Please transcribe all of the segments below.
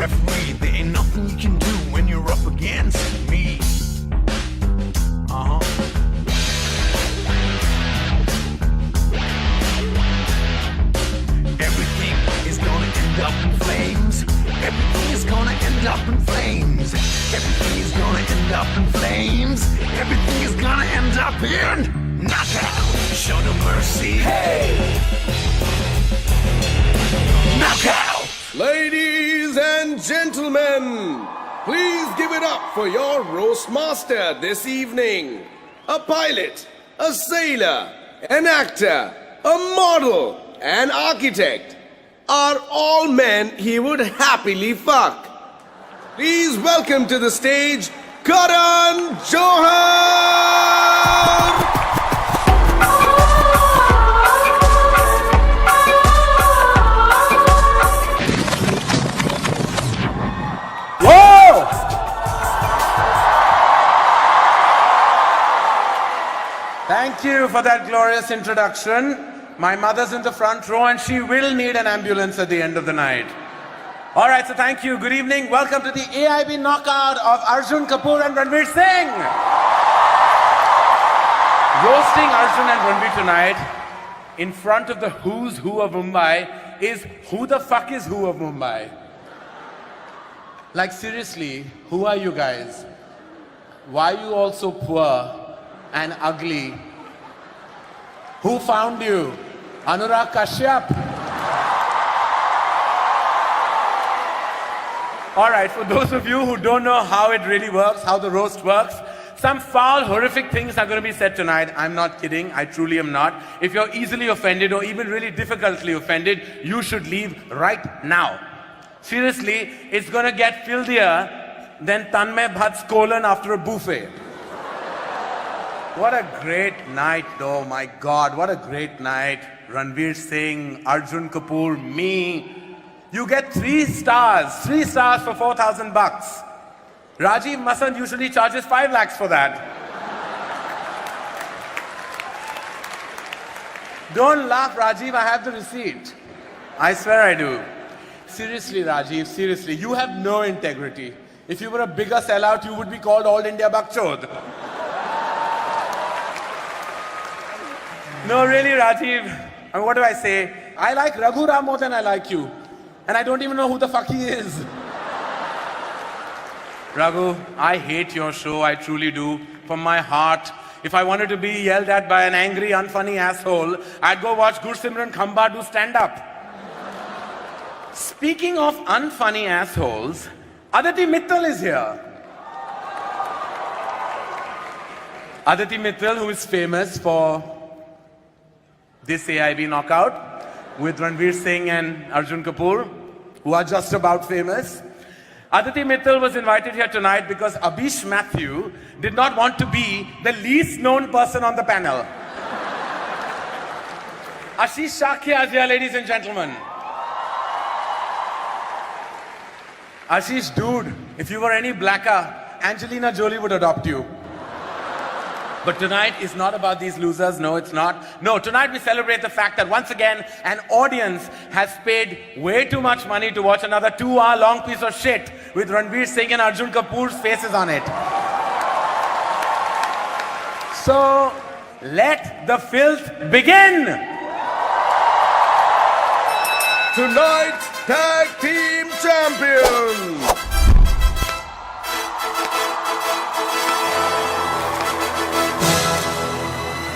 referee. There ain't nothing you can do when you're up against me. Everything is gonna end up in flames. Everything is gonna end up in flames. Everything is gonna end up in flames. Everything is gonna end up in knockout. Show no mercy. Hey! Knockout! Ladies and gentlemen, please give it up for your roast master this evening. A pilot, a sailor, an actor, a model, an architect are all men he would happily fuck. Please welcome to the stage, Karan Johar! Thank you for that glorious introduction. My mother's in the front row and she will need an ambulance at the end of the night. All right, so thank you. Good evening. Welcome to the AIB knockout of Arjun Kapoor and Ranveer Singh. Roasting Arjun and Ranveer tonight in front of the who's who of Mumbai is who the fuck is who of Mumbai. Like seriously, who are you guys? Why are you all so poor and ugly? Who found you? Anurag Kashyap. All right, for those of you who don't know how it really works, how the roast works, some foul, horrific things are going to be said tonight. I'm not kidding. I truly am not. If you're easily offended or even really difficultly offended, you should leave right now. Seriously, it's going to get filthier than Tanmay Bhatt's colon after a buffet. What a great night, though. My God, what a great night. Ranveer Singh, Arjun Kapoor, me. You get 3 stars. 3 stars for 4,000 bucks. Rajiv Masand usually charges 5 lakhs for that. Don't laugh, Rajiv. I have the receipt. I swear I do. Seriously, Rajiv, seriously. You have no integrity. If you were a bigger sellout, you would be called All India Bakchod. No, really, Rajiv. I mean, what do I say? I like Raghu Ram more than I like you. And I don't even know who the fuck he is. Raghu, I hate your show. I truly do. From my heart. If I wanted to be yelled at by an angry, unfunny asshole, I'd go watch Gursimran Khamba do stand-up. Speaking of unfunny assholes, Aditi Mittal is here. Aditi Mittal, who is famous for this AIB knockout with Ranveer Singh and Arjun Kapoor, who are just about famous. Aditi Mittal was invited here tonight because Abhish Mathew did not want to be the least known person on the panel. Ashish Shakya is here, ladies and gentlemen. Ashish, dude, if you were any blacker, Angelina Jolie would adopt you. But tonight is not about these losers. No, it's not. No, tonight we celebrate the fact that once again, an audience has paid way too much money to watch another 2-hour-long piece of shit with Ranveer Singh and Arjun Kapoor's faces on it. So, let the filth begin! Tonight's Tag Team Champions!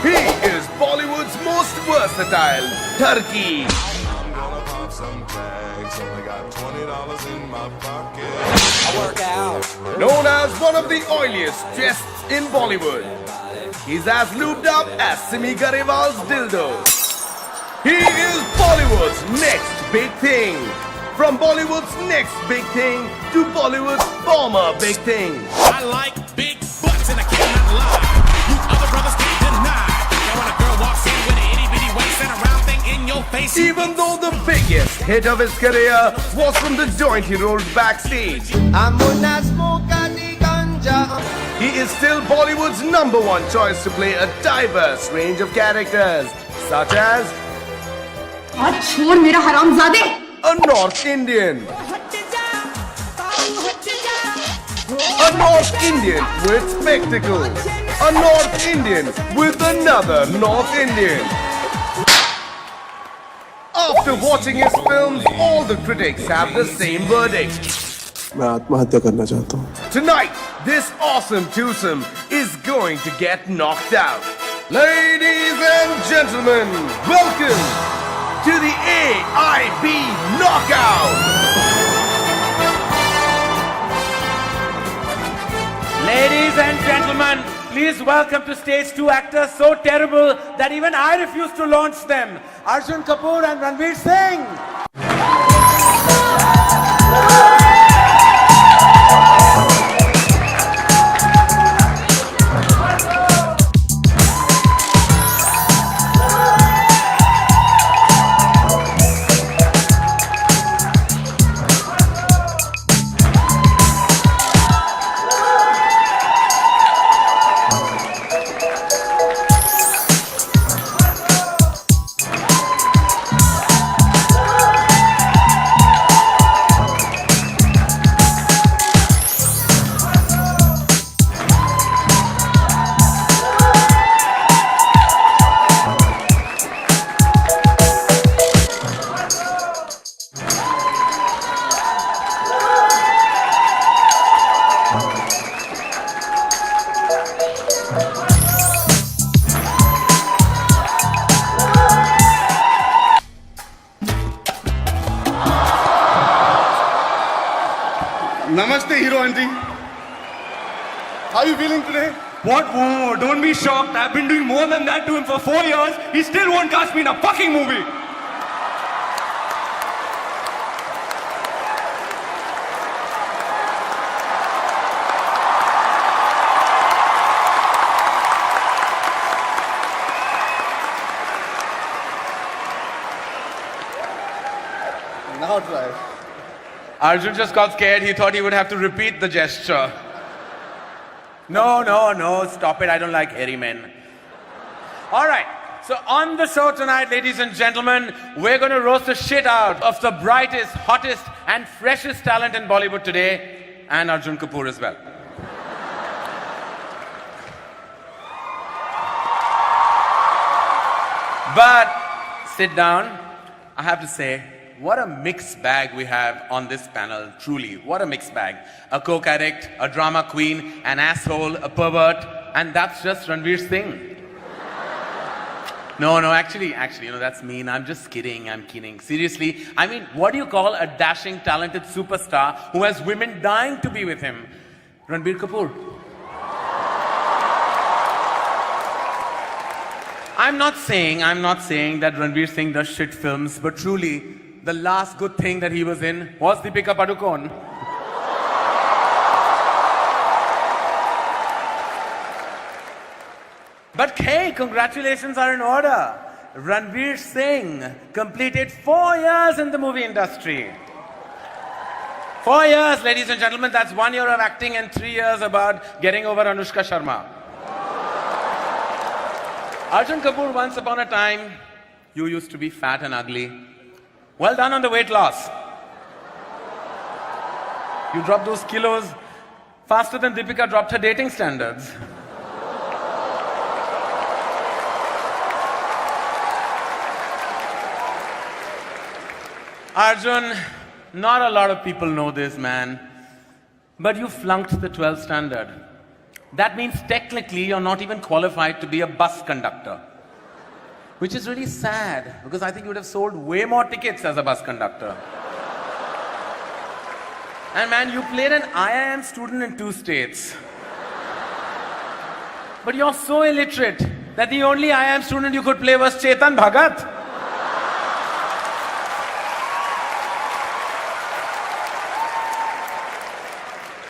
He is Bollywood's most versatile turkey. I'm gonna pop some tags, only got $20 in my pocket. I work out. Known as one of the oiliest chests in Bollywood. He's as lubed up as Simi Garewal's dildos. He is Bollywood's next big thing. From Bollywood's next big thing to Bollywood's former big thing. I like big butts and I cannot lie. You other brothers can't deny. And when a girl walks in with an itty bitty waist and a round thing in your face. Even though the biggest hit of his career was from the joint he rolled backstage, he is still Bollywood's #1 choice to play a diverse range of characters, such as छोड़ मेरा हरामजादे a North Indian, North Indian with spectacles. A North Indian with another North Indian. After watching his films, all the critics have the same verdict. मैं आत्महत्या करना चाहता हूँ। Tonight, this awesome twosome is going to get knocked out. Ladies and gentlemen, welcome to the AIB Knockout. Ladies and gentlemen, please welcome to stage 2 actors so terrible that even I refuse to launch them. Arjun Kapoor and Ranveer Singh. Namaste, hero auntie. How are you feeling today? What? Whoa, don't be shocked. I've been doing more than that to him for 4 years. He still won't cast me in a fucking movie. Now try. Arjun just got scared. He thought he would have to repeat the gesture. No, stop it. I don't like hairy men. All right. So on the show tonight, ladies and gentlemen, we're going to roast the shit out of the brightest, hottest, and freshest talent in Bollywood today, and Arjun Kapoor as well. But sit down. I have to say, what a mixed bag we have on this panel, truly. What a mixed bag. A coke addict, a drama queen, an asshole, a pervert, and that's just Ranveer Singh. No, actually, that's mean. I'm just kidding, I'm kidding. Seriously, I mean, what do you call a dashing, talented superstar who has women dying to be with him? Ranbir Kapoor. I'm not saying that Ranveer Singh does shit films, but truly, the last good thing that he was in was Deepika Padukone. But hey, congratulations are in order. Ranveer Singh completed 4 years in the movie industry. 4 years, ladies and gentlemen, that's 1 year of acting and 3 years about getting over Anushka Sharma. Arjun Kapoor, once upon a time, you used to be fat and ugly. Well done on the weight loss. You dropped those kilos faster than Deepika dropped her dating standards. Arjun, not a lot of people know this, man, but you flunked the 12th standard. That means technically you're not even qualified to be a bus conductor. Which is really sad, because I think you would have sold way more tickets as a bus conductor. And man, you played an IIM student in 2 states. But you're so illiterate that the only IIM student you could play was Chetan Bhagat.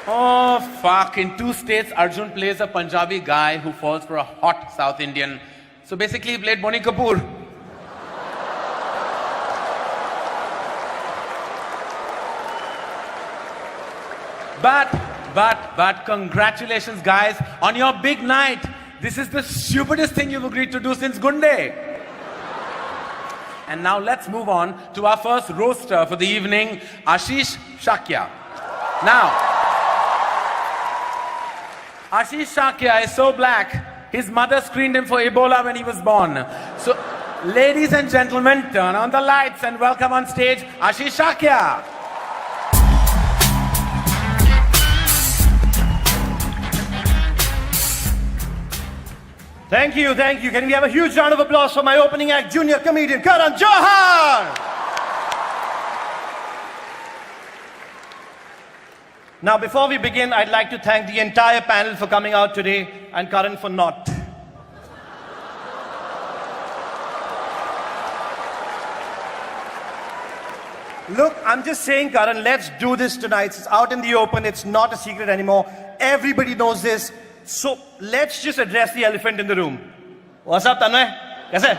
Oh, fuck. In 2 states, Arjun plays a Punjabi guy who falls for a hot South Indian. So basically, he played Bonnie Kapoor. But congratulations, guys, on your big night. This is the stupidest thing you've agreed to do since Gunde. And now let's move on to our first roaster for the evening, Ashish Shakya. Now, Ashish Shakya is so black, his mother screened him for Ebola when he was born. So, ladies and gentlemen, turn on the lights and welcome on stage Ashish Shakya. Thank you, thank you. Can we have a huge round of applause for my opening act, junior comedian Karan Johar? Now, before we begin, I'd like to thank the entire panel for coming out today and Karan for not. Look, I'm just saying, Karan, let's do this tonight. It's out in the open. It's not a secret anymore. Everybody knows this. So let's just address the elephant in the room. What's up, Tanmay? Kaise?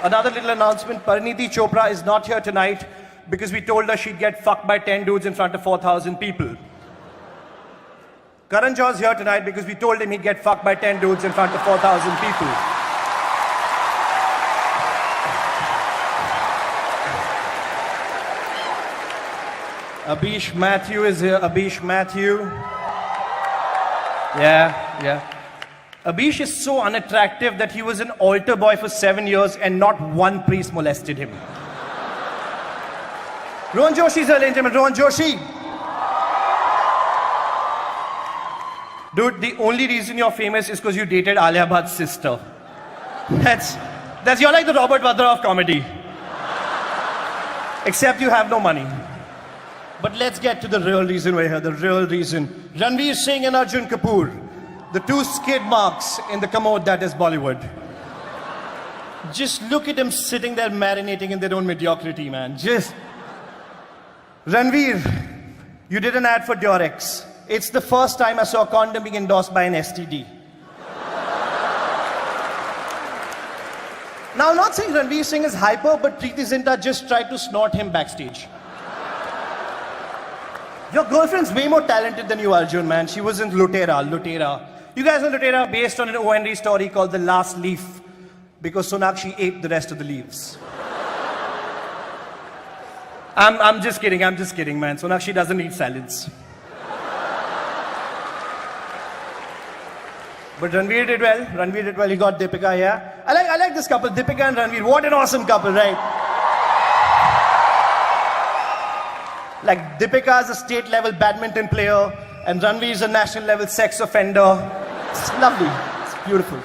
Another little announcement. Parineeti Chopra is not here tonight because we told her she'd get fucked by 10 dudes in front of 4,000 people. Karan Johar's here tonight because we told him he'd get fucked by 10 dudes in front of 4,000 people. Abish Matthew is here. Abish Matthew. Yeah. Abish is so unattractive that he was an altar boy for 7 years and not one priest molested him. Rohan Joshi, sir, ladies and gentlemen. Rohan Joshi. Dude, the only reason you're famous is because you dated Alia Bhatt's sister. You're like the Robert Vadra of comedy. Except you have no money. But let's get to the real reason we're here, the real reason. Ranveer Singh and Arjun Kapoor, the two skid marks in the commode that is Bollywood. Just look at them sitting there marinating in their own mediocrity, man. Ranveer, you did an ad for Durex. It's the first time I saw a condom being endorsed by an STD. Now, I'm not saying Ranveer Singh is hyper, but Preeti Zinta just tried to snort him backstage. Your girlfriend's way more talented than you, Arjun, man. She was in Lutera. You guys know Lutera based on an O.N.D. story called The Last Leaf because Sonakshi ate the rest of the leaves. I'm just kidding, man. Sonakshi doesn't eat salads. But Ranveer did well. He got Deepika, yeah. I like this couple, Deepika and Ranveer. What an awesome couple, right? Like Deepika is a state-level badminton player and Ranveer is a national-level sex offender. It's lovely. It's beautiful.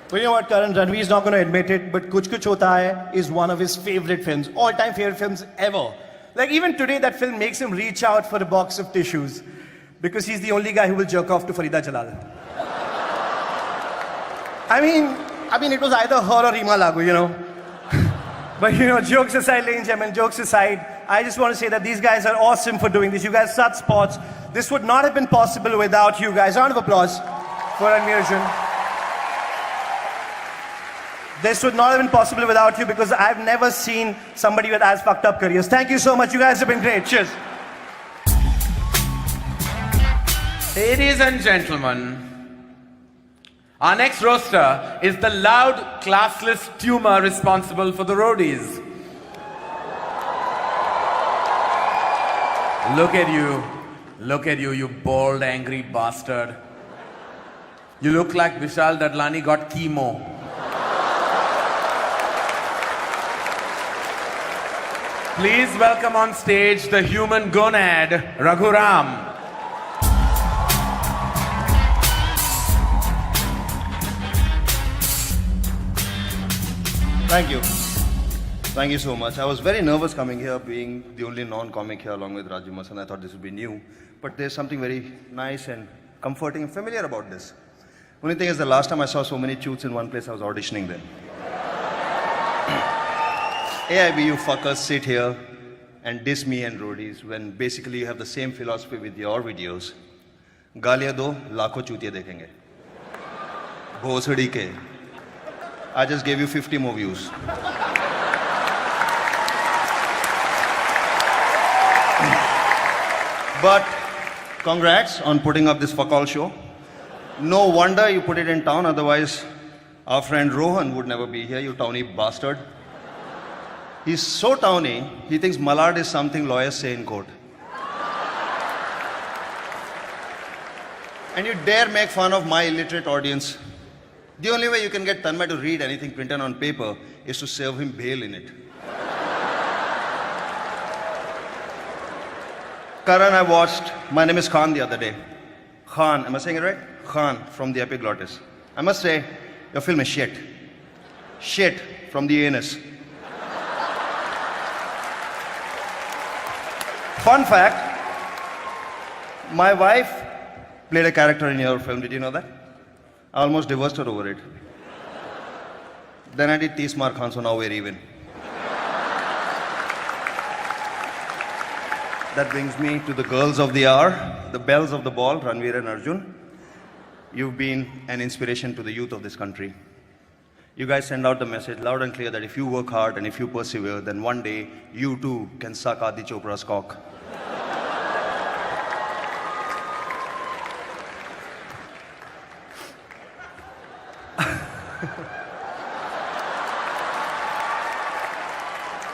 But you know what, Karan? Ranveer is not going to admit it, but Kuch Kuch Hota Hai is one of his favorite films, all-time favorite films ever. Like even today, that film makes him reach out for a box of tissues because he's the only guy who will jerk off to Farida Jalal. I mean, it was either her or Reema Lagoo, you know. But you know, jokes aside, ladies and gentlemen, jokes aside, I just want to say that these guys are awesome for doing this. You guys are such sports. This would not have been possible without you guys. Round of applause for Ranveer Arjun. This would not have been possible without you because I've never seen somebody with as fucked up careers. Thank you so much. You guys have been great. Cheers. Ladies and gentlemen, our next roaster is the loud, classless tumor responsible for the roadies. Look at you, you bald, angry bastard. You look like Vishal Dadlani got chemo. Please welcome on stage the human gonad, Raghuram. Thank you. Thank you so much. I was very nervous coming here, being the only non-comic here along with Raju Masan. I thought this would be new. But there's something very nice and comforting and familiar about this. Only thing is the last time I saw so many choots in one place, I was auditioning there. AIB, you fuckers sit here and diss me and roadies when basically you have the same philosophy with your videos. Gaaliyan do, lakho chutiye dekhenge. Bhosadi ke. I just gave you 50 more views. But congrats on putting up this fuck all show. No wonder you put it in town, otherwise our friend Rohan would never be here, you towny bastard. He's so towny, he thinks Malad is something lawyers say in court. And you dare make fun of my illiterate audience. The only way you can get Tanmay to read anything printed on paper is to serve him bail in it. Karan, I watched My Name is Khan the other day. Khan, am I saying it right? Khan from the Epiglottis. I must say, your film is shit. Shit from the anus. Fun fact, my wife played a character in your film. Did you know that? I almost divorced her over it. Then I did Tismar Khan, so now we're even. That brings me to the girls of the hour, the bells of the ball, Ranveer and Arjun. You've been an inspiration to the youth of this country. You guys send out the message loud and clear that if you work hard and if you persevere, then one day you too can suck Adi Chopra's cock.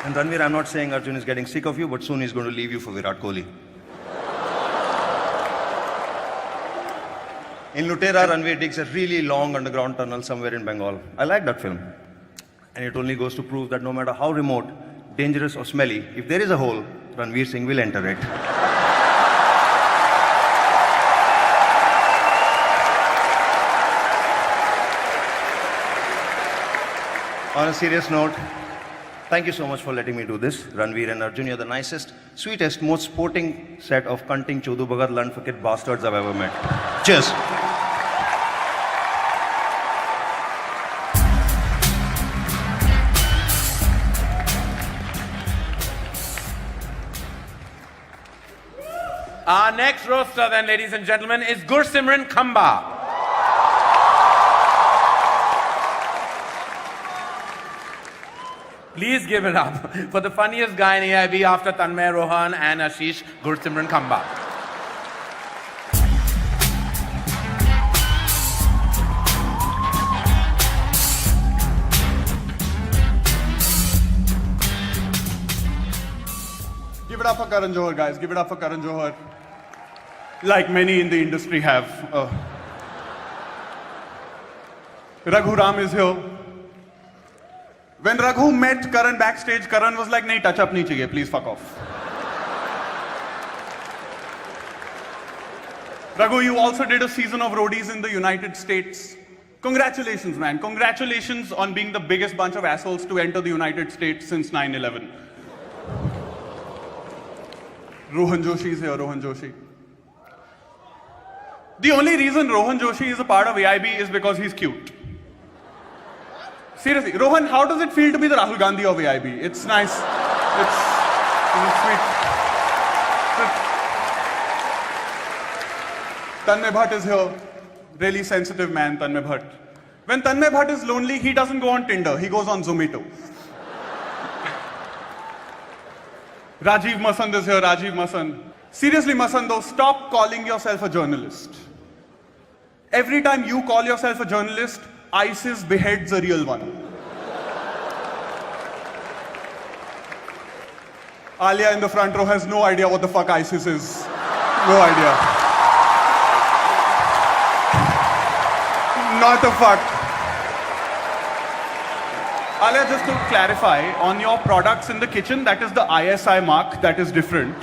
And Ranveer, I'm not saying Arjun is getting sick of you, but soon he's going to leave you for Virat Kohli. In Lutera, Ranveer digs a really long underground tunnel somewhere in Bengal. I like that film. And it only goes to prove that no matter how remote, dangerous or smelly, if there is a hole, Ranveer Singh will enter it. On a serious note, thank you so much for letting me do this. Ranveer and Arjun, you're the nicest, sweetest, most sporting set of cunting chodu bagat lunfakit bastards I've ever met. Cheers. Our next roaster then, ladies and gentlemen, is Gursimran Khamba. Please give it up for the funniest guy in AIB after Tanmay Rohan and Ashish, Gursimran Khamba. Give it up for Karan Johar, guys. Give it up for Karan Johar. Like many in the industry have. Raghu Ram is here. When Raghu met Karan backstage, Karan was like, "Nahi, touch up nahi chahiye, please fuck off." Raghu, you also did a season of roadies in the United States. Congratulations, man. Congratulations on being the biggest bunch of assholes to enter the United States since 9/11. Rohan Joshi is here, Rohan Joshi. The only reason Rohan Joshi is a part of AIB is because he's cute. Seriously, Rohan, how does it feel to be the Rahul Gandhi of AIB? It's nice. It's sweet. Tanmay Bhatt is here. Really sensitive man, Tanmay Bhatt. When Tanmay Bhatt is lonely, he doesn't go on Tinder. He goes on Zomato. Rajiv Masand is here. Rajiv Masand. Seriously, Masando, stop calling yourself a journalist. Every time you call yourself a journalist, ISIS beheads a real one. Alia in the front row has no idea what the fuck ISIS is. No idea. Not a fuck. Alia, just to clarify, on your products in the kitchen, that is the ISI mark, that is different.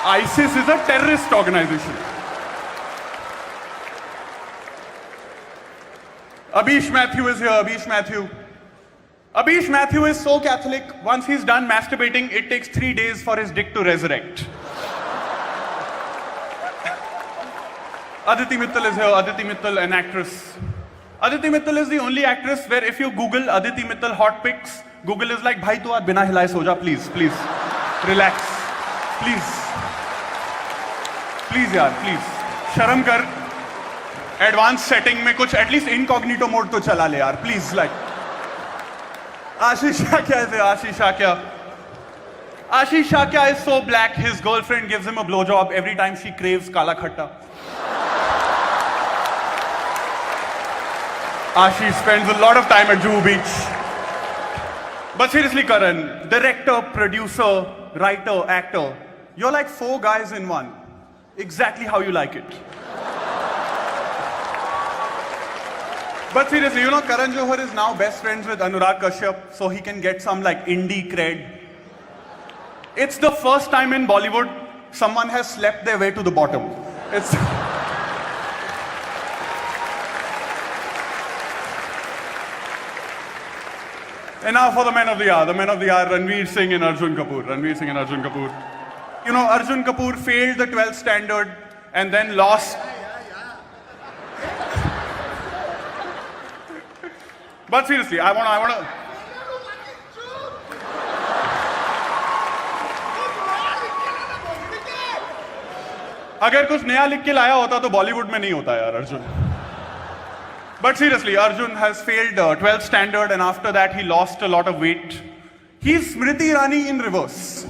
ISIS is a terrorist organization. Abish Mathew is here, Abish Mathew. Abish Mathew is so Catholic, once he's done masturbating, it takes 3 days for his dick to resurrect. Aditi Mittal is here, Aditi Mittal, an actress. Aditi Mittal is the only actress where if you Google Aditi Mittal hot pics, Google is like, "Bhai, tu aaj bina hilaye so ja, please, please. Relax. Please. Please, yaar, please. Sharam kar. Advanced setting में कुछ at least incognito mode तो चला ले यार, please, like. Ashish Shakya is here, Ashish Shakya. Ashish Shakya is so black, his girlfriend gives him a blowjob every time she craves kala khatta. Ashish spends a lot of time at Juhu Beach. But seriously, Karan, director, producer, writer, actor, you're like 4 guys in one. exactly how you like it. But seriously, you know, Karan Johar is now best friends with Anurag Kashyap, so he can get some like indie cred. It's the first time in Bollywood someone has slept their way to the bottom. It's. And now for the men of the hour. The men of the hour, Ranveer Singh and Arjun Kapoor. Ranveer Singh and Arjun Kapoor. You know, Arjun Kapoor failed the 12th standard and then lost. But seriously, I wanna. अगर कुछ नया लिख के लाया होता तो बॉलीवुड में नहीं होता यार Arjun. But seriously, Arjun has failed 12th standard and after that he lost a lot of weight. He's Smriti Irani in reverse.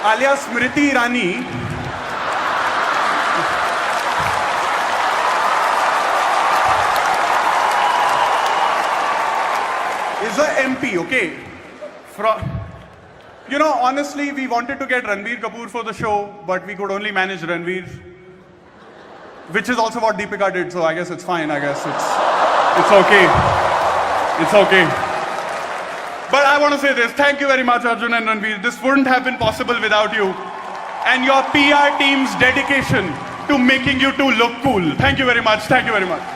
Alias Smriti Irani is a MP, okay? You know, honestly, we wanted to get Ranveer Kapoor for the show, but we could only manage Ranveer. Which is also what Deepika did, so I guess it's fine. I guess it's okay. It's okay. But I want to say this. Thank you very much, Arjun and Ranveer. This wouldn't have been possible without you. And your PR team's dedication to making you two look cool. Thank you very much. Thank you very much.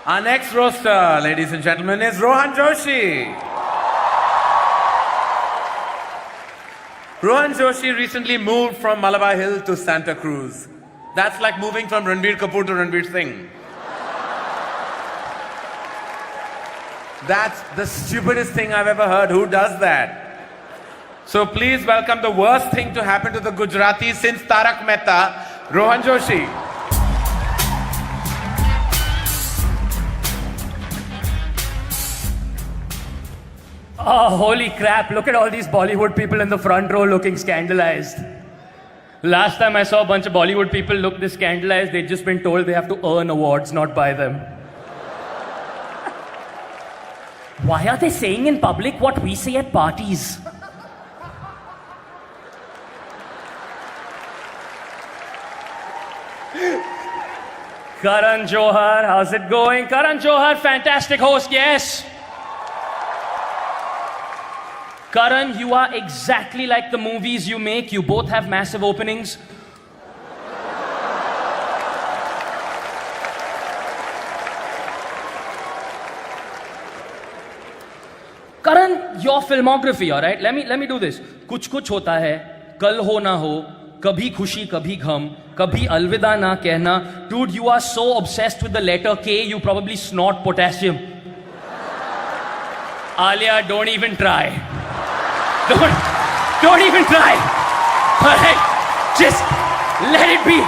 Our next roaster, ladies and gentlemen, is Rohan Joshi. Rohan Joshi recently moved from Malabar Hill to Santa Cruz. That's like moving from Ranveer Kapoor to Ranveer Singh. That's the stupidest thing I've ever heard. Who does that? So please welcome the worst thing to happen to the Gujaratis since Tarak Mehta, Rohan Joshi. Oh, holy crap, look at all these Bollywood people in the front row looking scandalized. Last time I saw a bunch of Bollywood people look this scandalized, they'd just been told they have to earn awards, not buy them. Why are they saying in public what we say at parties? Karan Johar, how's it going? Karan Johar, fantastic host, yes. Karan, you are exactly like the movies you make. You both have massive openings. Karan, your filmography, all right? Let me do this. कुछ कुछ होता है, कल हो ना हो, कभी खुशी कभी गम, कभी अलविदा ना कहना. Dude, you are so obsessed with the letter K, you probably snort potassium. Alia, don't even try. Don't even try. All right, just let it be.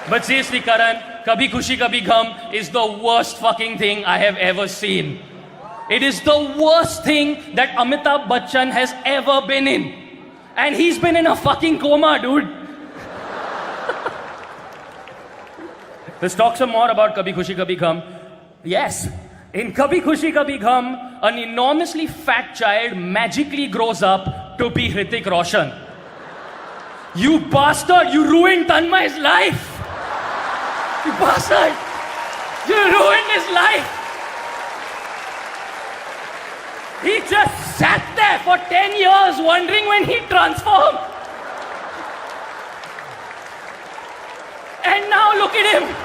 But seriously, Karan, Kabhi Khushi Kabhi Gham is the worst fucking thing I have ever seen. It is the worst thing that Amitabh Bachchan has ever been in. And he's been in a fucking coma, dude. Let's talk some more about Kabhi Khushi Kabhi Gham. Yes. In Kabhi Khushi Kabhi Gham, an enormously fat child magically grows up to be Hrithik Roshan. You bastard! You ruined Tanmay's life! You bastard! You ruined his life! He just sat there for 10 years wondering when he'd transform. And now look at him!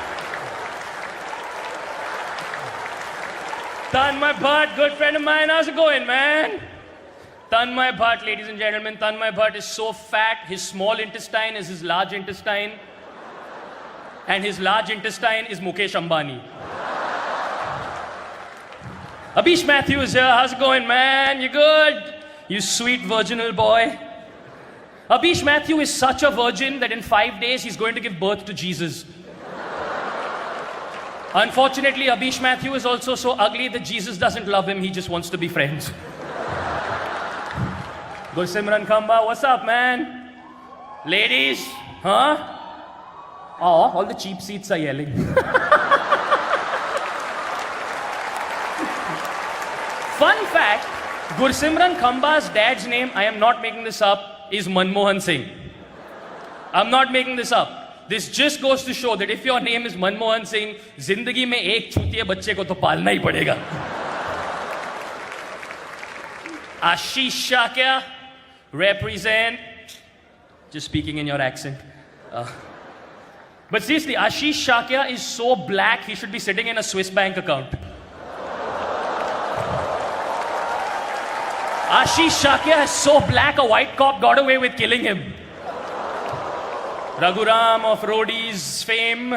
Tanmay Bhatt, good friend of mine, how's it going, man? Tanmay Bhatt, ladies and gentlemen, Tanmay Bhatt is so fat, his small intestine is his large intestine, and his large intestine is Mukesh Ambani. Abish Mathew is here, how's it going, man? You good? You sweet virginal boy. Abish Mathew is such a virgin that in 5 days he's going to give birth to Jesus. Unfortunately, Abish Matthew is also so ugly that Jesus doesn't love him, he just wants to be friends. Gursimran Khamba, what's up, man? Ladies, huh? Oh, all the cheap seats are yelling. Fun fact, Gursimran Khamba's dad's name, I am not making this up, is Manmohan Singh. I'm not making this up. This just goes to show that if your name is Manmohan Singh, जिंदगी में एक छूतिए बच्चे को तो पालना ही पड़ेगा. Ashish Shakya, represent. Just speaking in your accent. But seriously, Ashish Shakya is so black, he should be sitting in a Swiss bank account. Ashish Shakya is so black, a white cop got away with killing him. Raghuram of Roadies fame.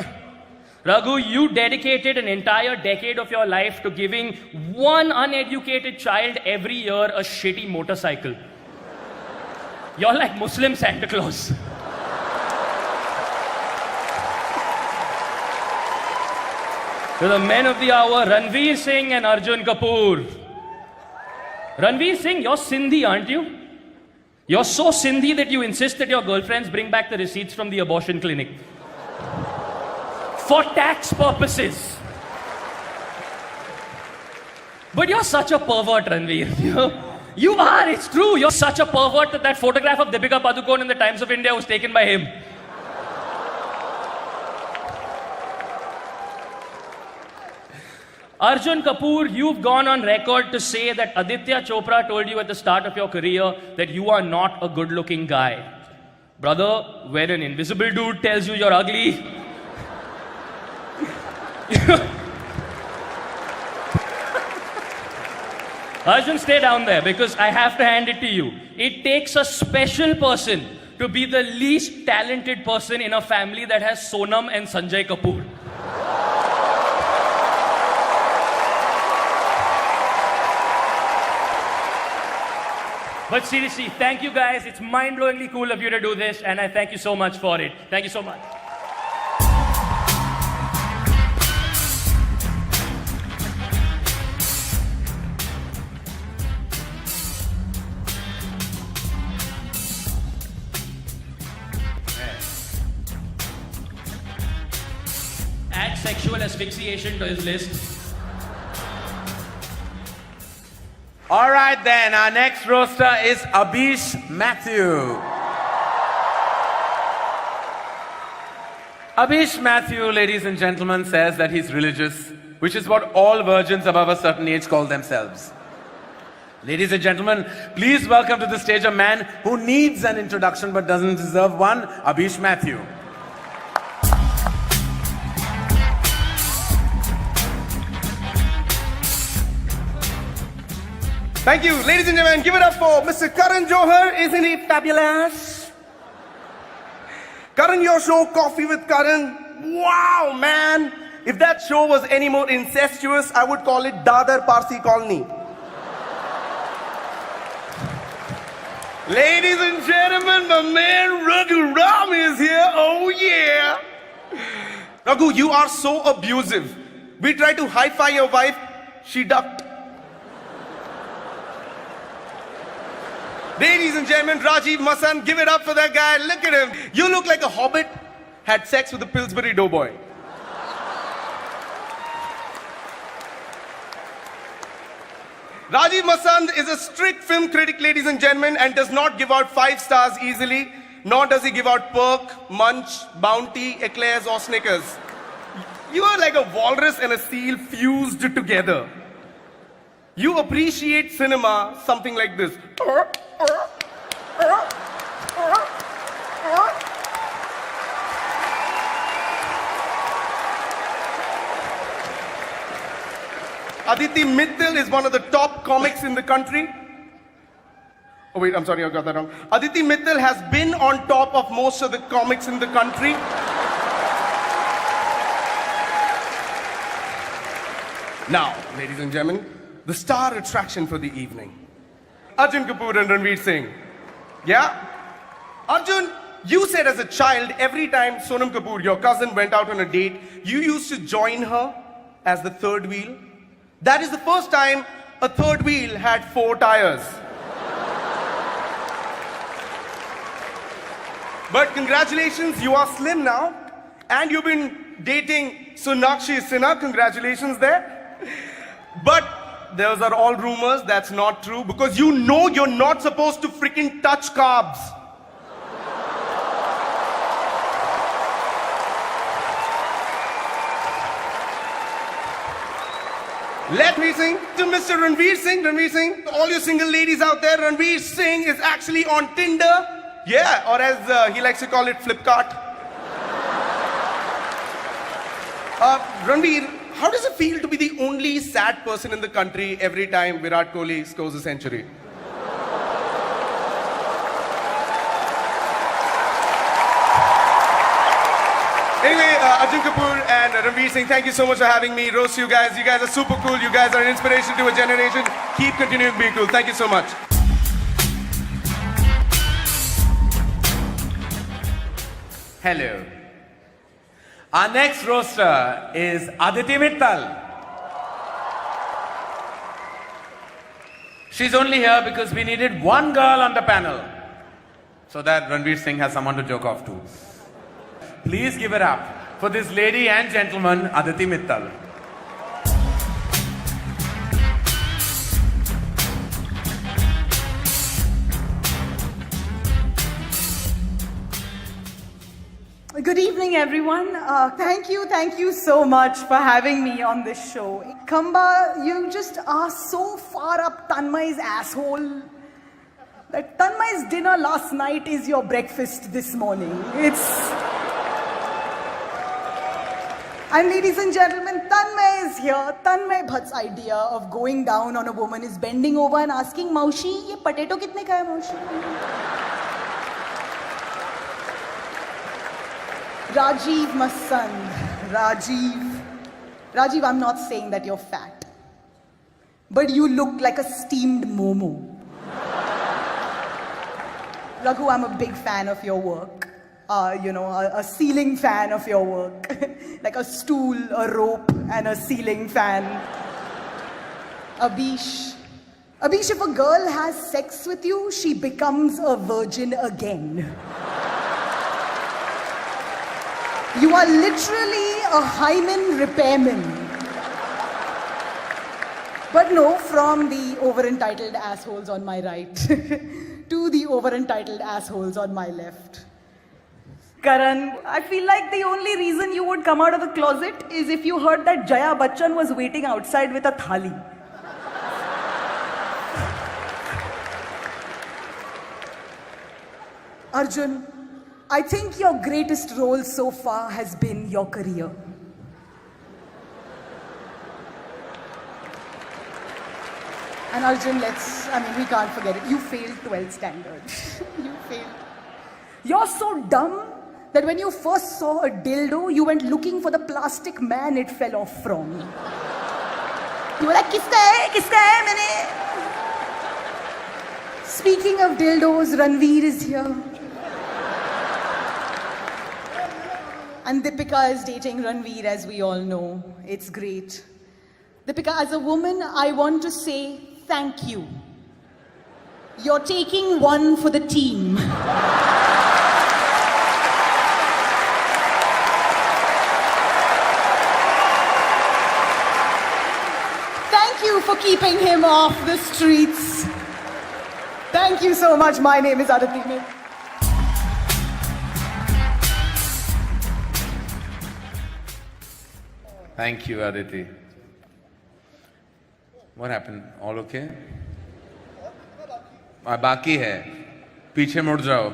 Raghu, you dedicated an entire decade of your life to giving one uneducated child every year a shitty motorcycle. You're like Muslim Santa Claus. To the men of the hour, Ranveer Singh and Arjun Kapoor. Ranveer Singh, you're Sindhi, aren't you? You're so Sindhi that you insist that your girlfriends bring back the receipts from the abortion clinic. For tax purposes. But you're such a pervert, Ranveer. You are, it's true. You're such a pervert that that photograph of Deepika Padukone in the Times of India was taken by him. Arjun Kapoor, you've gone on record to say that Aditya Chopra told you at the start of your career that you are not a good-looking guy. Brother, when an invisible dude tells you you're ugly, Arjun, stay down there because I have to hand it to you. It takes a special person to be the least talented person in a family that has Sonam and Sanjay Kapoor. But seriously, thank you guys. It's mind-blowingly cool of you to do this, and I thank you so much for it. Thank you so much. Add sexual asphyxiation to his list. All right then, our next roaster is Abish Matthew. Abish Matthew, ladies and gentlemen, says that he's religious, which is what all virgins above a certain age call themselves. Ladies and gentlemen, please welcome to the stage a man who needs an introduction but doesn't deserve one, Abish Matthew. Thank you. Ladies and gentlemen, give it up for Mr. Karan Johar. Isn't he fabulous? Karan, your show, Coffee with Karan. Wow, man. If that show was any more incestuous, I would call it Dadar Parsi Colony. Ladies and gentlemen, my man Raghu Ram is here. Oh, yeah. Raghu, you are so abusive. We tried to hi-fi your wife. She ducked. Ladies and gentlemen, Rajiv Masan, give it up for that guy. Look at him. You look like a hobbit had sex with a Pillsbury Doughboy. Rajiv Masan is a strict film critic, ladies and gentlemen, and does not give out 5 stars easily, nor does he give out Perk, Munch, Bounty, Eclairs or Snickers. You are like a walrus and a seal fused together. You appreciate cinema something like this. Aditi Mittal is one of the top comics in the country. Oh wait, I'm sorry, I got that wrong. Aditi Mittal has been on top of most of the comics in the country. Now, ladies and gentlemen, the star attraction for the evening. Arjun Kapoor and Ranveer Singh. Yeah? Arjun, you said as a child, every time Sonam Kapoor, your cousin, went out on a date, you used to join her as the third wheel. That is the first time a third wheel had 4 tires. But congratulations, you are slim now. And you've been dating Sonakshi Sinha. Congratulations there. But those are all rumors. That's not true. Because you know you're not supposed to freaking touch carbs. Let me sing to Mr. Ranveer Singh. Ranveer Singh, all you single ladies out there, Ranveer Singh is actually on Tinder. Yeah, or as he likes to call it, Flipkart. Ranveer, how does it feel to be the only sad person in the country every time Virat Kohli scores a century? Anyway, Arjun Kapoor and Ranveer Singh, thank you so much for having me. Roast you guys. You guys are super cool. You guys are an inspiration to a generation. Keep continuing being cool. Thank you so much. Hello. Our next roaster is Aditi Mittal. She's only here because we needed one girl on the panel so that Ranveer Singh has someone to joke off to. Please give it up for this lady and gentleman, Aditi Mittal. Good evening, everyone. Thank you so much for having me on this show. Kamba, you just are so far up Tanmay's asshole that Tanmay's dinner last night is your breakfast this morning. And ladies and gentlemen, Tanmay is here. Tanmay Bhatt's idea of going down on a woman is bending over and asking, Maushi, ye potato kitne ka hai, Maushi? Rajiv Masand. Rajiv, I'm not saying that you're fat, but you look like a steamed momo. Raghu, I'm a big fan of your work. A ceiling fan of your work. Like a stool, a rope, and a ceiling fan. Abhish, if a girl has sex with you, she becomes a virgin again. You are literally a hymen repairman. But no, from the over-entitled assholes on my right to the over-entitled assholes on my left. Karan, I feel like the only reason you would come out of the closet is if you heard that Jaya Bachchan was waiting outside with a thali. Arjun, I think your greatest role so far has been your career. And Arjun, we can't forget it. You failed 12th standard. You failed. You're so dumb that when you first saw a dildo, you went looking for the plastic man it fell off from. You were like, kiska hai, maine? Speaking of dildos, Ranveer is here. And Deepika is dating Ranveer, as we all know. It's great. Deepika, as a woman, I want to say thank you. You're taking one for the team. Thank you for keeping him off the streets. Thank you so much. My name is Aditi Mittal. Thank you, Aditi. What happened? All okay? बाकी है. पीछे मुड़ जाओ.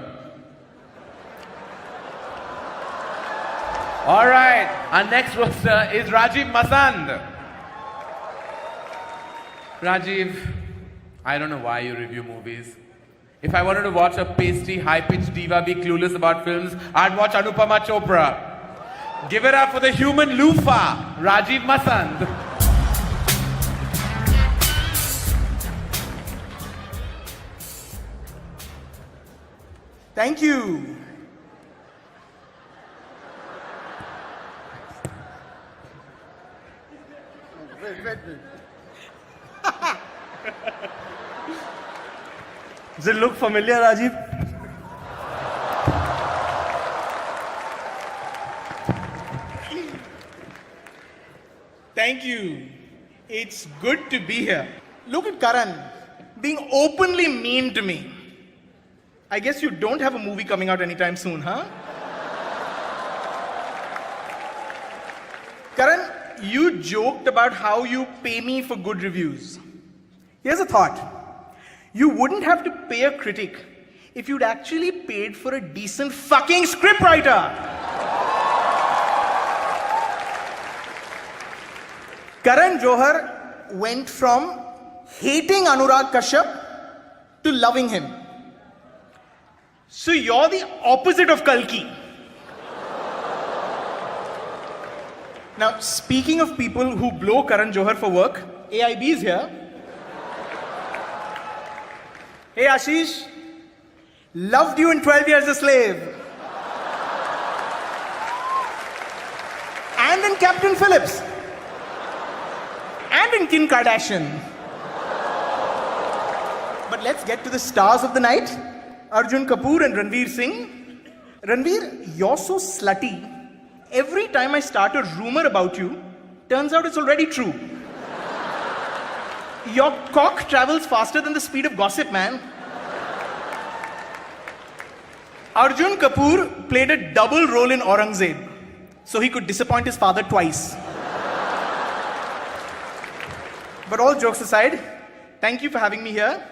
All right. Our next roster is Rajiv Masand. Rajiv, I don't know why you review movies. If I wanted to watch a pasty, high-pitched diva be clueless about films, I'd watch Anupama Chopra. Give it up for the human loofah, Rajiv Masand. Thank you. Does it look familiar, Rajiv? Thank you. It's good to be here. Look at Karan being openly mean to me. I guess you don't have a movie coming out anytime soon, huh? Karan, you joked about how you pay me for good reviews. Here's a thought. You wouldn't have to pay a critic if you'd actually paid for a decent fucking scriptwriter. Karan Johar went from hating Anurag Kashyap to loving him. So you're the opposite of Kalki. Now, speaking of people who blow Karan Johar for work, AIB is here. Hey Ashish, loved you in 12 Years a Slave. And in Captain Phillips. And in Kim Kardashian. But let's get to the stars of the night. Arjun Kapoor and Ranveer Singh. Ranveer, you're so slutty. Every time I start a rumor about you, turns out it's already true. Your cock travels faster than the speed of gossip, man. Arjun Kapoor played a double role in Aurangzeb, so he could disappoint his father twice. But all jokes aside, thank you for having me here.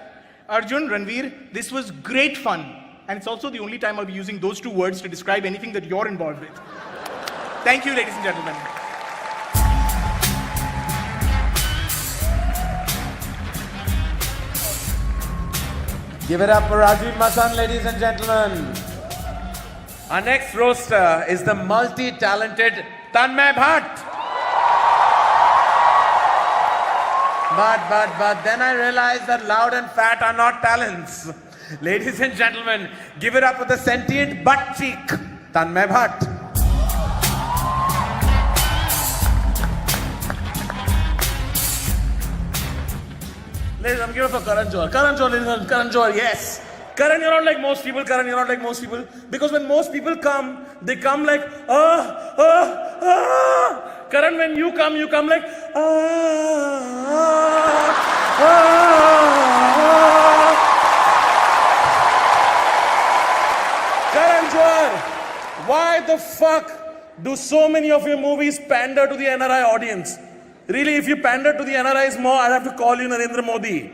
Arjun, Ranveer, this was great fun. And it's also the only time I'll be using those two words to describe anything that you're involved with. Thank you, ladies and gentlemen. Give it up for Rajiv Masan, ladies and gentlemen. Our next roaster is the multi-talented Tanmay Bhatt. But then I realized that loud and fat are not talents. Ladies and gentlemen, give it up for the sentient butt cheek, Tanmay Bhatt. Ladies, I'm giving it for Karan Johar. Karan Johar, ladies and gentlemen, Karan Johar, yes. Karan, you're not like most people. Karan, you're not like most people. Because when most people come, they come like, Karan, when you come like, Karan Johar, why the fuck do so many of your movies pander to the NRI audience? Really, if you pander to the NRIs more, I'd have to call you Narendra Modi.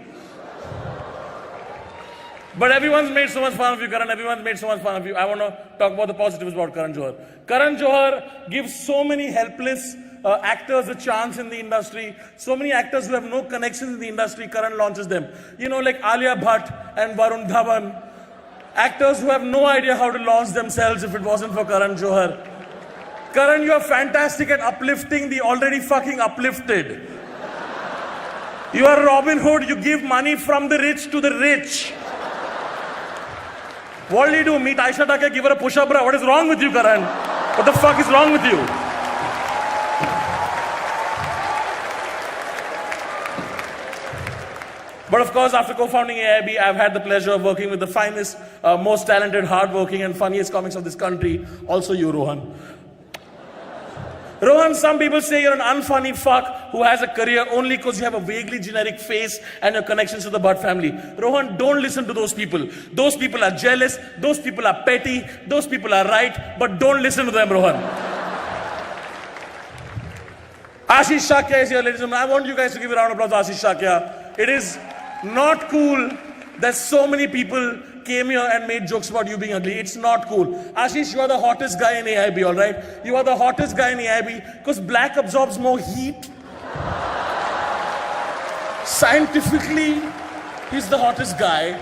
But everyone's made so much fun of you, Karan. Everyone's made so much fun of you. I want to talk about the positives about Karan Johar. Karan Johar gives so many helpless actors a chance in the industry. So many actors who have no connections in the industry, Karan launches them. You know, like Alia Bhatt and Varun Dhawan. Actors who have no idea how to launch themselves if it wasn't for Karan Johar. Karan, you are fantastic at uplifting the already fucking uplifted. You are Robin Hood. You give money from the rich to the rich. What do you do? Meet Aisha Taka, give her a push-up, bro. What is wrong with you, Karan? What the fuck is wrong with you? But of course, after co-founding AIB, I've had the pleasure of working with the finest, most talented, hardworking, and funniest comics of this country. Also you, Rohan. Rohan, some people say you're an unfunny fuck who has a career only because you have a vaguely generic face and your connections to the Bhatt family. Rohan, don't listen to those people. Those people are jealous, those people are petty, those people are right, but don't listen to them, Rohan. Ashish Shakya is here, ladies and gentlemen. I want you guys to give a round of applause to Ashish Shakya. It is not cool that so many people came here and made jokes about you being ugly. It's not cool. Ashish, you are the hottest guy in AIB, all right? You are the hottest guy in AIB because black absorbs more heat. Scientifically, he's the hottest guy,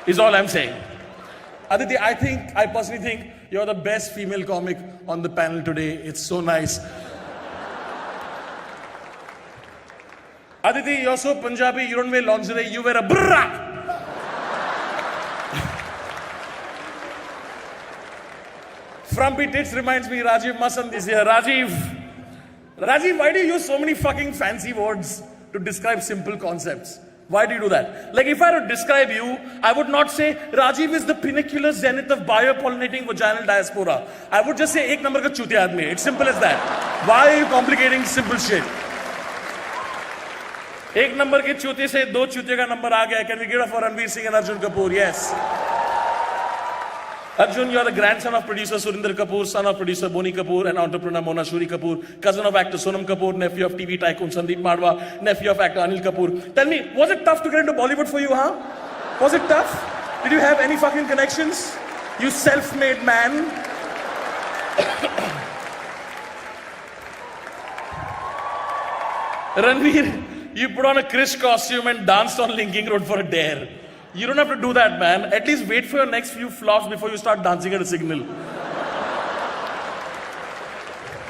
is all I'm saying. Aditi, I personally think you're the best female comic on the panel today. It's so nice. Aditi, you're so Punjabi, you don't wear lingerie, you wear a brrrra. Frumpy Tits reminds me, Rajiv Masand is here. Rajiv, Rajiv, why do you use so many fucking fancy words to describe simple concepts? Why do you do that? Like if I were to describe you, I would not say Rajiv is the pinnacular zenith of biopollinating vaginal diaspora. I would just say ek number ka chutiya aadmi. It's simple as that. Why are you complicating simple shit? एक number के चूते से दो चूते का number आ गया. Can we get it for Ranveer Singh and Arjun Kapoor? Yes. Arjun, you are the grandson of producer Surinder Kapoor, son of producer Boni Kapoor and entrepreneur Mona Shuri Kapoor, cousin of actor Sonam Kapoor, nephew of TV tycoon Sandeep Madwa, nephew of actor Anil Kapoor. Tell me, was it tough to get into Bollywood for you, huh? Was it tough? Did you have any fucking connections? You self-made man. Ranveer, you put on a Krish costume and danced on Linking Road for a dare. You don't have to do that, man. At least wait for your next few flops before you start dancing at a signal.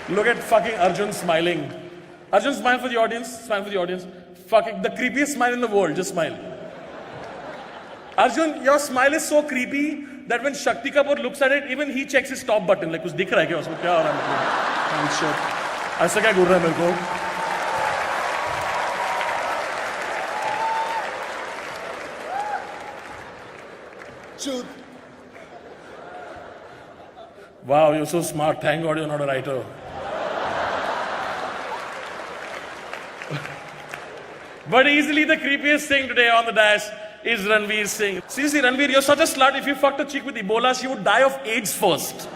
Look at fucking Arjun smiling. Arjun, smile for the audience. Smile for the audience. Fucking the creepiest smile in the world. Just smile. Arjun, your smile is so creepy that when Shakti Kapoor looks at it, even he checks his stop button. Like, कुछ दिख रहा है क्या उसको? क्या हो रहा है मेरे को? I'm sure. ऐसा क्या घूर रहा है मेरे को? Wow, you're so smart. Thank God you're not a writer. But easily the creepiest thing today on the dash is Ranveer Singh. Seriously, Ranveer, you're such a slut. If you fucked a chick with Ebola, she would die of AIDS first.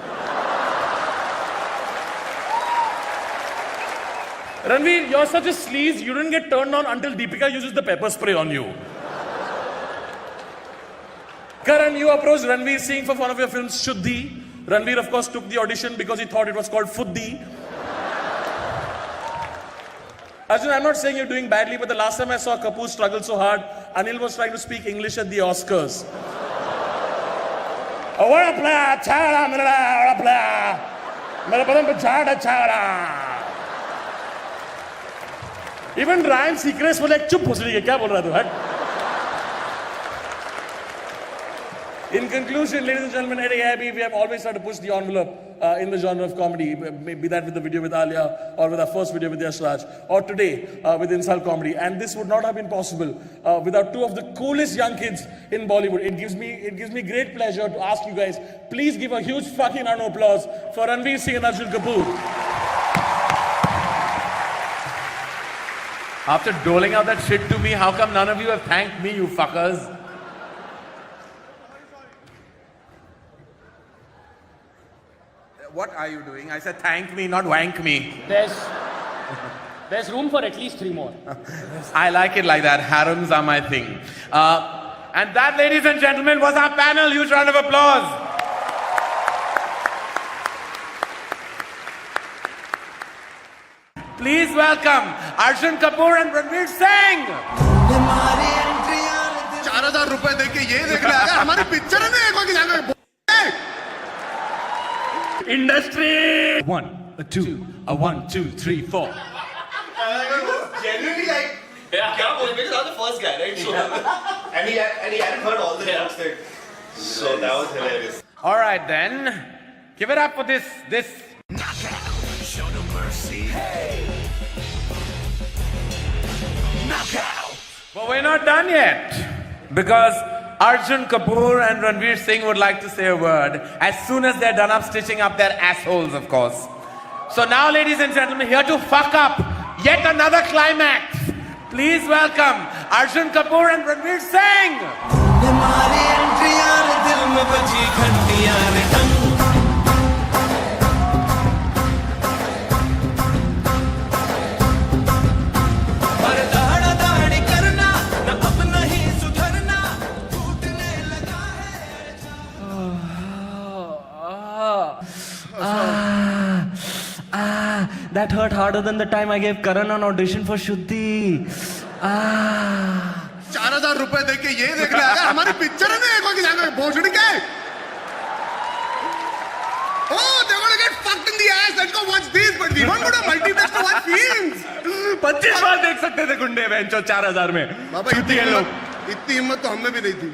Ranveer, you're such a sleaze. You didn't get turned on until Deepika uses the pepper spray on you. Karan, you approached Ranveer Singh for one of your films, Shuddhi. Ranveer, of course, took the audition because he thought it was called Fuddhi. Arjun, I'm not saying you're doing badly, but the last time I saw Kapoor struggle so hard, Anil was trying to speak English at the Oscars. Even Ryan Seacrest was like, chup bhosli ke, kya bol raha tu? Hut. In conclusion, ladies and gentlemen, at AIB, we have always tried to push the envelope in the genre of comedy, be that with the video with Alia, or with our first video with Yash Raj, or today with Insult Comedy. And this would not have been possible without two of the coolest young kids in Bollywood. It gives me great pleasure to ask you guys, please give a huge fucking round of applause for Ranveer Singh and Arjun Kapoor. After doling out that shit to me, how come none of you have thanked me, you fuckers? What are you doing? I said thank me, not wank me. There's room for at least 3 more. I like it like that. Harems are my thing. And that, ladies and gentlemen, was our panel. Huge round of applause. Please welcome Arjun Kapoor and Ranveer Singh. 4,000 रुपए देके ये देखने आ गया हमारी picture है ना कोई जाकर Industry. 1, 2, 1, 2, 3, 4. Genuinely like, because I'm the first guy, right? So, and he hadn't heard all the jokes that. So that was hilarious. All right then, give it up for this. Knockout. Show no mercy. Hey. Knockout. But we're not done yet, because Arjun Kapoor and Ranveer Singh would like to say a word as soon as they're done up stitching up their assholes, of course. So now, ladies and gentlemen, here to fuck up yet another climax, please welcome Arjun Kapoor and Ranveer Singh. That hurt harder than the time I gave Karan an audition for Shuddhi. 4,000 रुपए देके ये देखने आ गया हमारी picture है ना कोई जाकर भोसड़ी के Oh, they're gonna get fucked in the ass. Let's go watch these, but we don't go to multiplex to watch films. 25 बार देख सकते थे गुंडे बेंचो 4,000 में. बाबा इतनी हिम्मत तो हमें भी नहीं थी.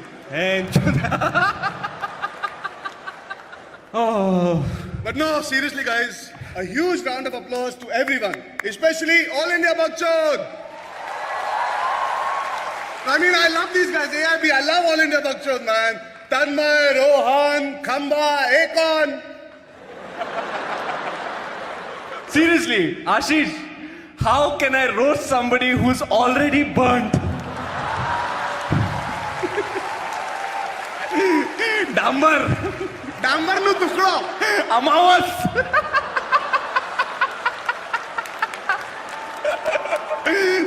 Oh. But no, seriously, guys, a huge round of applause to everyone, especially All India Bakchod. I mean, I love these guys. AIB, I love All India Bakchod, man. Tanmay, Rohan, Khamba, Akon. Seriously, Ashish, how can I roast somebody who's already burnt? Dambar. Dambar nu tukdo. Amawas.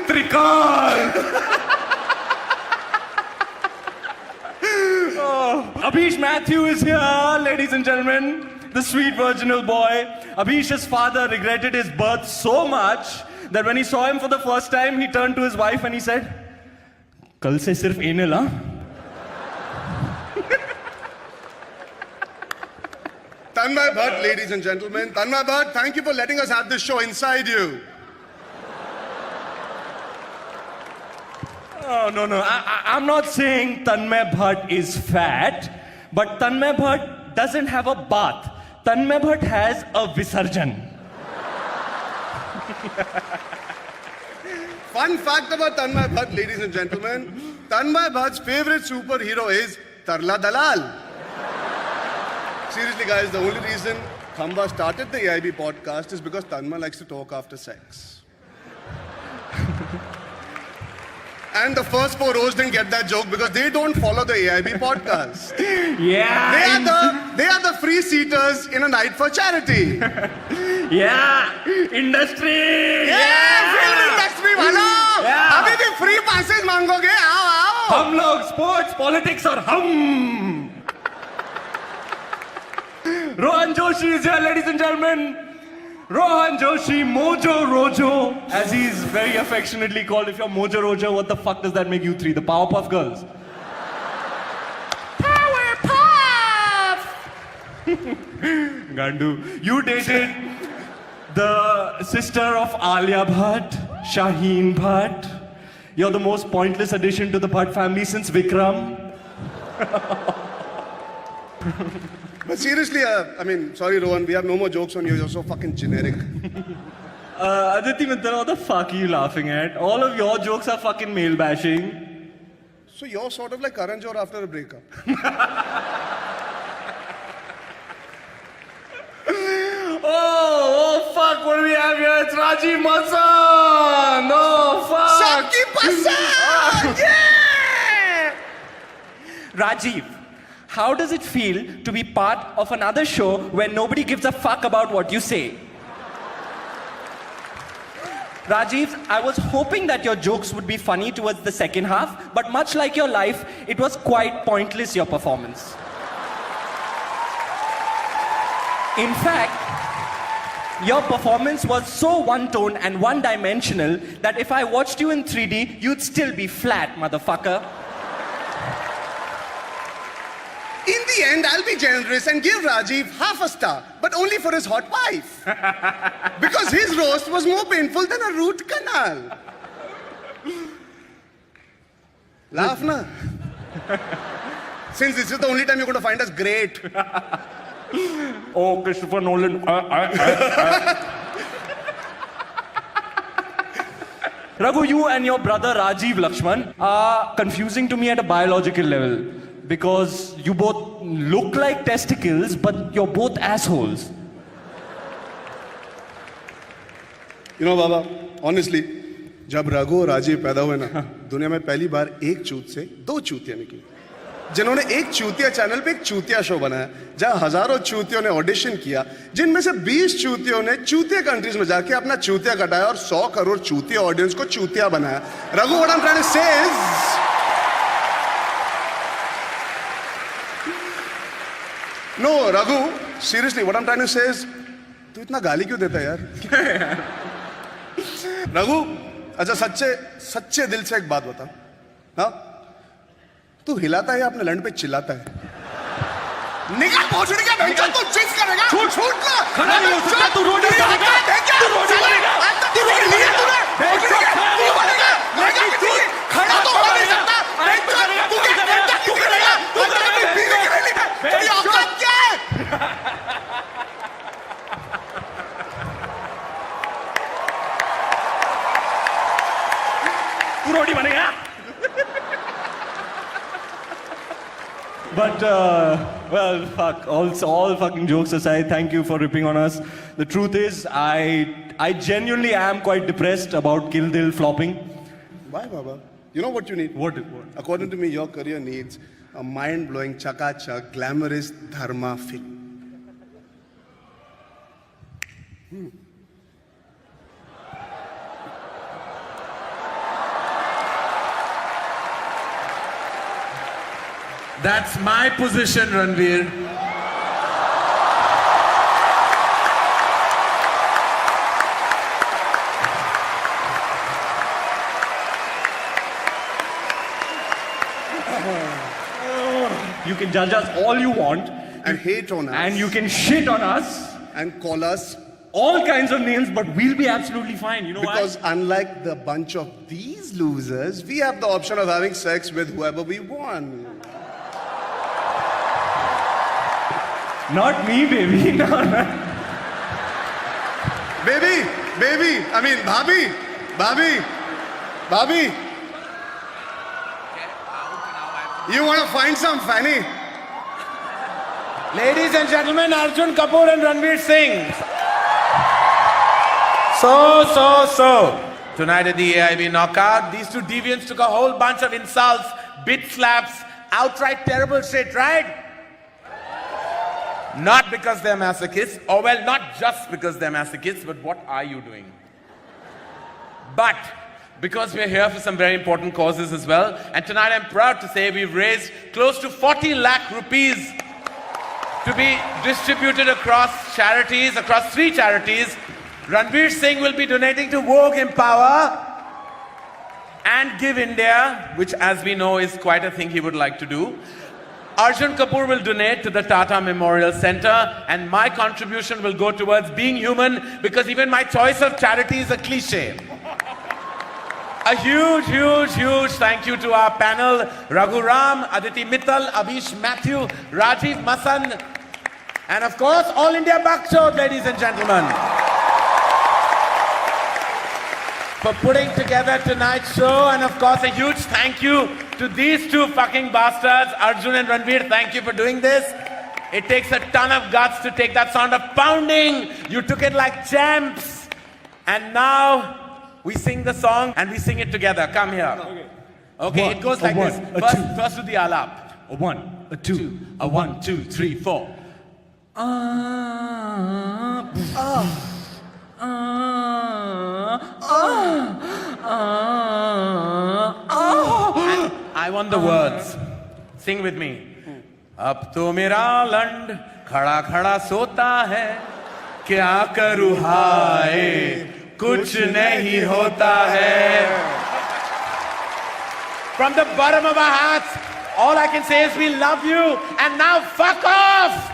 Trikal. Abhish Matthew is here, ladies and gentlemen. The sweet virginal boy. Abhish's father regretted his birth so much that when he saw him for the first time, he turned to his wife and he said, "Kal se sirf anal, huh?" Tanmay Bhatt, ladies and gentlemen. Tanmay Bhatt, thank you for letting us have this show inside you. Oh, no. I'm not saying Tanmay Bhatt is fat, but Tanmay Bhatt doesn't have a bath. Tanmay Bhatt has a Visarjan. Fun fact about Tanmay Bhatt, ladies and gentlemen. Tanmay Bhatt's favorite superhero is Tarla Dalal. Seriously, guys, the only reason Khamba started the AIB podcast is because Tanmay likes to talk after sex. And the first four rows didn't get that joke because they don't follow the AIB podcast. Yeah. They are the free seaters in a night for charity. Yeah. Industry. Yeah, film industry वालों. Yeah. अभी भी free passes मांगोगे? आओ. हम लोग sports, politics और हम. Rohan Joshi is here, ladies and gentlemen. Rohan Joshi, Mojo Rojo, as he's very affectionately called. If you're Mojo Rojo, what the fuck does that make you three? The Powerpuff Girls? Powerpuff! Gandu, you dated the sister of Alia Bhatt, Shaheen Bhatt. You're the most pointless addition to the Bhatt family since Vikram. But seriously, I mean, sorry, Rohan, we have no more jokes on you. You're so fucking generic. Aditi Mitra, what the fuck are you laughing at? All of your jokes are fucking male bashing. So you're sort of like Karan Johar after a breakup. Oh, fuck, what do we have here? It's Rajiv Masan! Oh, fuck! Sabki pasand! Yeah! Rajiv, how does it feel to be part of another show where nobody gives a fuck about what you say? Rajiv, I was hoping that your jokes would be funny towards the second half, but much like your life, it was quite pointless, your performance. In fact, your performance was so one-tone and one-dimensional that if I watched you in 3D, you'd still be flat, motherfucker. In the end, I'll be generous and give Rajiv half a star, but only for his hot wife. Because his roast was more painful than a root canal. Laugh na. Since this is the only time you're going to find us great. Oh, Christopher Nolan. Raghu, you and your brother Rajiv Lakshman are confusing to me at a biological level. Because you both look like testicles, but you're both assholes. You know, Baba, honestly, जब रघु और राजीव पैदा हुए ना, दुनिया में पहली बार एक चूत से दो चूतियां निकली, जिन्होंने एक चूतिया चैनल पे एक चूतिया शो बनाया, जहां हजारों चूतियों ने ऑडिशन किया, जिनमें से 20 चूतियों ने चूतिया कंट्रीज में जाके अपना चूतिया कटाया और 100 करोड़ चूतिया ऑडियंस को चूतिया बनाया. Raghu, what I'm trying to say is, no, Raghu, seriously, what I'm trying to say is, तू इतना गाली क्यों देता है यार? रघु, अच्छा सच्चे दिल से एक बात बता, हाँ? तू हिलाता है या अपने लंड पे चिल्लाता है? निकाल पहुंचने का बेंचा तू चीज करेगा? छूट ना! खड़ा नहीं हो सकता, तू रोटी बनेगा! तू रोटी बनेगा! तू रोटी लिया तूने? तू बनेगा! खड़ा तो हो नहीं सकता! तू करेगा! तू करेगा! तेरी औकात क्या है? रोटी बनेगा. But, well, fuck. All fucking jokes aside, thank you for ripping on us. The truth is, I genuinely am quite depressed about Kill Dil flopping. Why, Baba? You know what you need? What? According to me, your career needs a mind-blowing, chaka-chak, glamorous dharma film. That's my position, Ranveer. You can judge us all you want, And hate on us. and you can shit on us, And call us. all kinds of names, but we'll be absolutely fine. You know Because why? unlike the bunch of these losers, we have the option of having sex with whoever we want. Not me, baby. No, no. Baby, I mean, Bhabhi. You want to find some fanny? Ladies and gentlemen, Arjun Kapoor and Ranveer Singh. So. Tonight at the AIB knockout, these two deviants took a whole bunch of insults, bit slaps, outright terrible shit, right? Not because they're masochists, or well, not just because they're masochists, but what are you doing? But because we're here for some very important causes as well, and tonight I'm proud to say we've raised close to 40 lakh rupees to be distributed across charities, across 3 charities. Ranveer Singh will be donating to Vogue Empower and Give India, which as we know is quite a thing he would like to do. Arjun Kapoor will donate to the Tata Memorial Center, and my contribution will go towards being human, because even my choice of charity is a cliche. A huge thank you to our panel, Raghuram, Aditi Mittal, Abhish Matthew, Rajiv Masan, and of course, All India Bakchod, ladies and gentlemen, for putting together tonight's show. And of course, a huge thank you to these two fucking bastards, Arjun and Ranveer. Thank you for doing this. It takes a ton of guts to take that sound of pounding. You took it like champs. And now we sing the song and we sing it together. Come here. Okay, it goes like this. First to the alap. A 1, a 2, A 1, 2, 3, 4. And I want the words. Sing with me. अब तो मेरा लंड खड़ा खड़ा सोता है, क्या करूँ हाय कुछ नहीं होता है. From the bottom of our hearts, all I can say is we love you, and now fuck off!